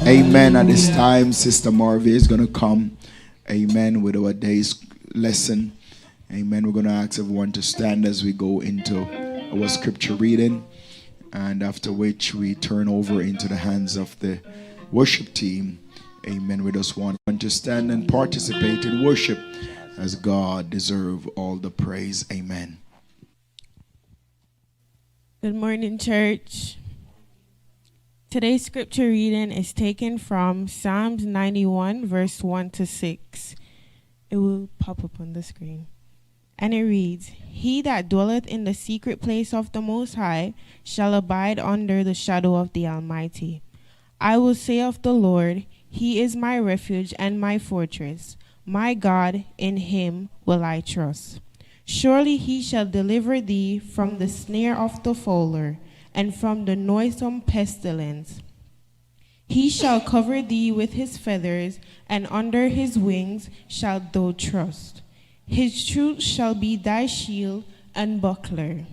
Amen. At this time, Sister Marvin is going to come, amen, with our day's lesson. Amen. We're going to ask everyone to stand as we go into our scripture reading, and after which we turn over into the hands of the worship team. Amen. We just want to stand and participate in worship as God deserves all the praise. Amen. Good morning, church. Today's scripture reading is taken from Psalms 91, verse 1 to 6. It will pop up on the screen. And it reads, "He that dwelleth in the secret place of the Most High shall abide under the shadow of the Almighty. I will say of the Lord, He is my refuge and my fortress. My God, in Him will I trust. Surely He shall deliver thee from the snare of the fowler, and from the noisome pestilence. He shall cover thee with His feathers, and under His wings shalt thou trust. His truth shall be thy shield and buckler.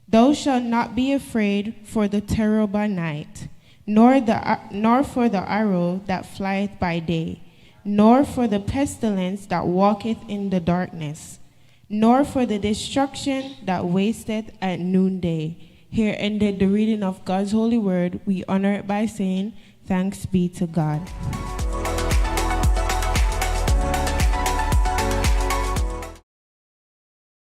Thou shalt not be afraid for the terror by night, nor for the arrow that flieth by day, nor for the pestilence that walketh in the darkness, nor for the destruction that wasteth at noonday." Here ended the reading of God's holy word. We honor it by saying, "Thanks be to God."